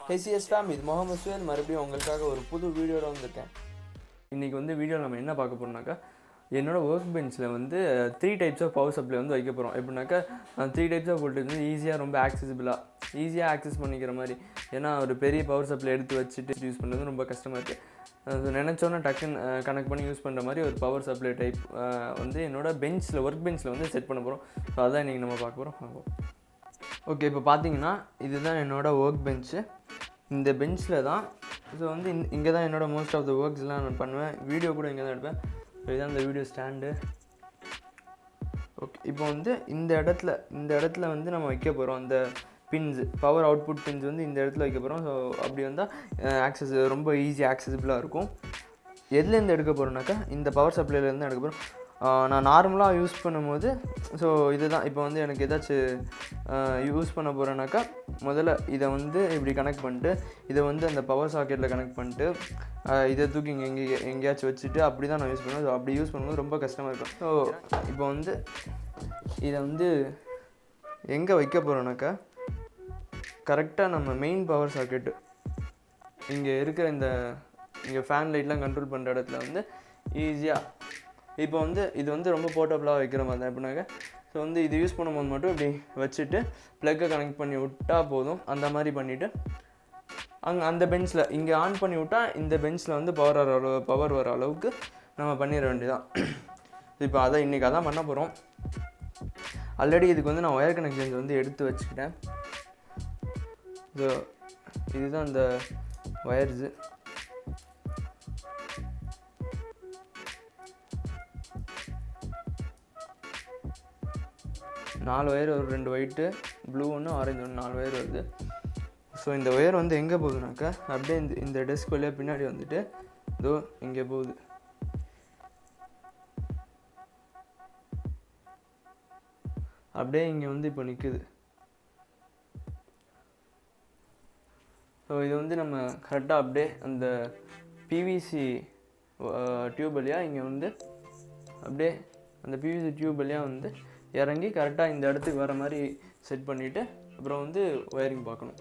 ஹெசிஎஸ் fame, இது முகமது சுயன் மறுபடியும் உங்களுக்காக ஒரு புது வீடியோட வந்திருக்கேன். இன்றைக்கி வந்து வீடியோவில் நம்ம என்ன பார்க்க போகிறோம்னாக்கா, என்னோடய ஒர்க் பெஞ்சில் வந்து 3 டைப்ஸ் ஆஃப் பவர் சப்ளை வந்து வைக்க போகிறோம். எப்படின்னாக்கா 3 டைப்ஸ் ஆஃப் வோல்டேஜ் வந்து ஈஸியாக ரொம்ப ஈஸியாக ஆக்சஸ் பண்ணிக்கிற மாதிரி. ஏன்னா ஒரு பெரிய பவர் சப்ளை எடுத்து வச்சுட்டு யூஸ் பண்ணுறது ரொம்ப கஷ்டமாக இருக்குது. அது நினச்சோன்னே டக்குன்னு கனெக்ட் பண்ணி யூஸ் பண்ணுற மாதிரி ஒரு பவர் சப்ளை டைப் வந்து என்னோடய பெஞ்சில் ஒர்க் பெஞ்சில் வந்து செட் பண்ண போகிறோம். ஸோ அதான் இன்றைக்கி நம்ம பார்க்க போகிறோம். ஓகே, இப்போ பார்த்தீங்கன்னா இதுதான் என்னோடய ஒர்க் பெஞ்சு. இந்த பெஞ்சில் தான் ஸோ வந்து இங்கே தான் என்னோடய மோஸ்ட் ஆஃப் த ஒர்க்ஸ்லாம் நான் பண்ணுவேன். வீடியோ கூட இங்கே தான் எடுப்பேன். ஸோ இதுதான் இந்த வீடியோ ஸ்டாண்டு. ஓகே, இப்போ வந்து இந்த இடத்துல வந்து நம்ம வைக்க போகிறோம். அந்த பின்ஸ், பவர் அவுட்புட் பின்ஸ் வந்து இந்த இடத்துல வைக்க போகிறோம். ஸோ அப்படி வந்தால் ரொம்ப ஈஸியாக ஆக்சசிபிளாக இருக்கும். எதுலேருந்து எடுக்க போகிறோம்னாக்கா இந்த பவர் சப்ளைலேருந்து எடுக்க போகிறோம். நான் நார்மலாக யூஸ் பண்ணும்போது ஸோ இதுதான். இப்போ வந்து எனக்கு ஏதாச்சும் யூஸ் பண்ண போகிறேன்னாக்கா முதல்ல இதை வந்து இப்படி கனெக்ட் பண்ணிட்டு இதை வந்து அந்த பவர் சாக்கெட்டில் கனெக்ட் பண்ணிட்டு இதை தூக்கி எங்கேயாச்சும் வச்சுட்டு அப்படி தான் நான் யூஸ் பண்ணுவேன். ஸோ அப்படி யூஸ் பண்ணும்போது ரொம்ப கஷ்டமாக இருக்கும். ஸோ இப்போ வந்து இதை வந்து எங்கே வைக்க போகிறோன்னாக்கா கரெக்டாக நம்ம மெயின் பவர் சாக்கெட்டு இங்கே இருக்கிற இங்கே ஃபேன் லைட்லாம் கண்ட்ரோல் பண்ணுற இடத்துல வந்து ஈஸியாக இப்போ வந்து இது வந்து ரொம்ப போர்ட்டபுளாக வைக்கிற மாதிரி தான். எப்படின்னாக்கா ஸோ வந்து இது யூஸ் பண்ணும்போது மட்டும் இப்படி வச்சுட்டு ப்ளக்கை கனெக்ட் பண்ணி விட்டால் போதும். அந்த மாதிரி பண்ணிவிட்டு அந்த பெஞ்சில் இங்கே ஆன் பண்ணி விட்டால் இந்த பெஞ்சில் வந்து பவர் வர அளவுக்கு நம்ம பண்ணிட வேண்டியதான். இப்போ இன்றைக்கி அதான் பண்ண போகிறோம். ஆல்ரெடி இதுக்கு வந்து நான் ஒயர் கனெக்ஷன்ஸ் வந்து எடுத்து வச்சுக்கிட்டேன். ஸோ இதுதான் இந்த ஒயர்ஸு. நாலு ஒயர், ஒரு 2 ஒயிட்டு, ப்ளூ ஒன்று, ஆரஞ்சு ஒன்று, 4 ஒயர் வருது. ஸோ இந்த ஒயர் வந்து எங்கே போகுதுனாக்கா அப்படியே இந்த டெஸ்க் வழியாக பின்னாடி வந்துட்டு இதோ இங்கே போகுது. அப்படியே இங்கே வந்து இப்போ நிற்குது. ஸோ இது வந்து நம்ம கரெக்டாக அப்படியே அந்த பிவிசி டியூப் வழியாக இங்கே வந்து அப்படியே அந்த பிவிசி டியூப் வழியாக வந்து இறங்கி கரெக்டாக இந்த இடத்துக்கு வர மாதிரி செட் பண்ணிவிட்டு அப்புறம் வந்து ஒயரிங் பார்க்கணும்.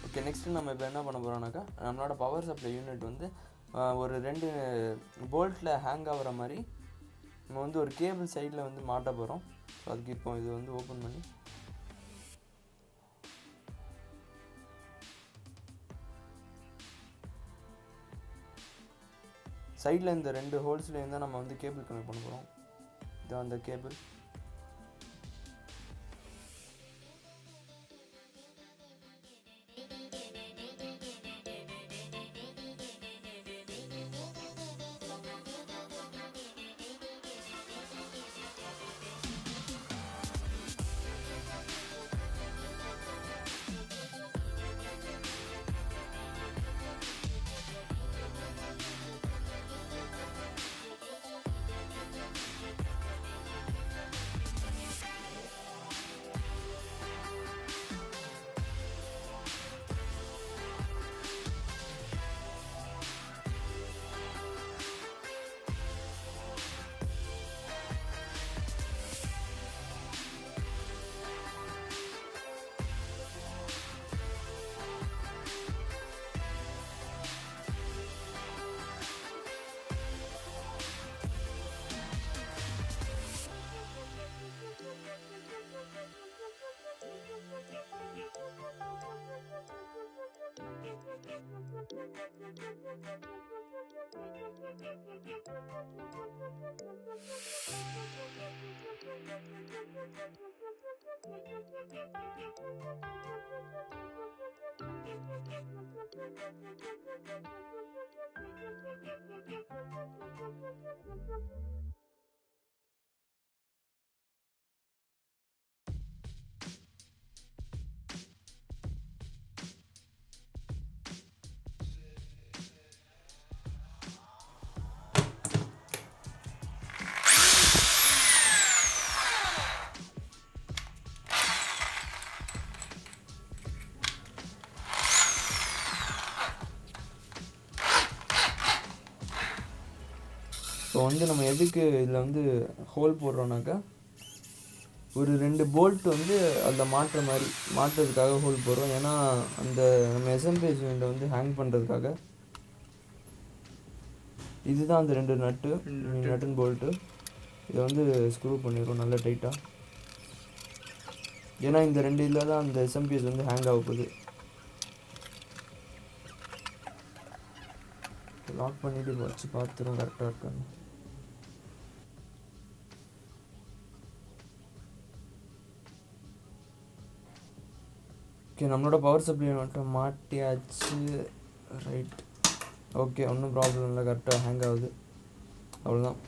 ஓகே, நெக்ஸ்ட்டு நம்ம இப்போ என்ன பண்ண போகிறோம்னாக்கா நம்மளோட பவர் சப்ளை யூனிட் வந்து ஒரு 2 போல்ட்டில் ஹேங் ஆகிற மாதிரி நம்ம வந்து ஒரு கேபிள் சைடில் வந்து மாட்ட போகிறோம். ஸோ அதுக்கு இப்போ இது வந்து ஓப்பன் பண்ணி சைடில் இந்த 2 ஹோல்ஸ்லேயும் தான் நம்ம வந்து கேபிள் கனெக்ட் பண்ண போகிறோம். இதான் அந்த கேபிள். ஸோ வந்து நம்ம எதுக்கு இதில் வந்து ஹோல் போடுறோன்னாக்கா ஒரு 2 போல்ட் வந்து அதில் மாட்டுறதுக்காக ஹோல் போடுறோம். ஏன்னா அந்த நம்ம எஸ்எம்பிஎஸ் யூனிட்டை வந்து ஹேங் பண்ணுறதுக்காக. இதுதான் அந்த 2 நட்டு அண்ட் போல்ட்டு. இதை வந்து ஸ்க்ரூ பண்ணிடுறோம் நல்லா டைட்டாக. ஏன்னா இந்த 2 இதில் தான் அந்த எஸ்எம்பிஎஸ் வந்து ஹேங் ஆக போகுது. லாக் பண்ணிவிட்டு வச்சு பார்த்துரும் கரெக்டாக இருக்கான்னு. ஓகே, நம்மளோட பவர் சப்ளை மட்டும் மாட்டியாச்சு. ரைட், ஓகே, ஒன்றும் ப்ராப்ளம் இல்லை, கரெக்டாக ஹேங் ஆகுது. அவ்வளோதான்,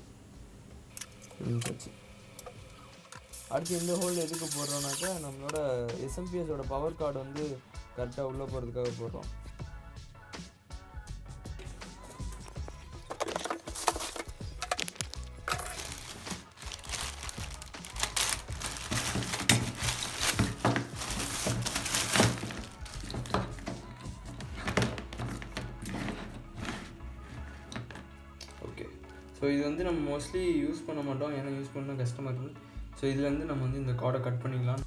முடிஞ்சாச்சு. அடுத்து இந்த ஹோல் எதுக்கு போடுறோன்னாக்கா நம்மளோட எஸ்எம்பிஎஸோட பவர் கார்டு வந்து கரெக்டாக உள்ளே போகிறதுக்காக போடுறோம். ஸோ இது வந்து நம்ம மோஸ்ட்லி யூஸ் பண்ண மாட்டோம், ஏன்னா யூஸ் பண்ணால் கஷ்டமாக இருக்குது. ஸோ இதுலேருந்து நம்ம வந்து இந்த கார்டை கட் பண்ணிக்கலாம்.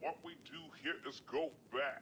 What we do here is go back.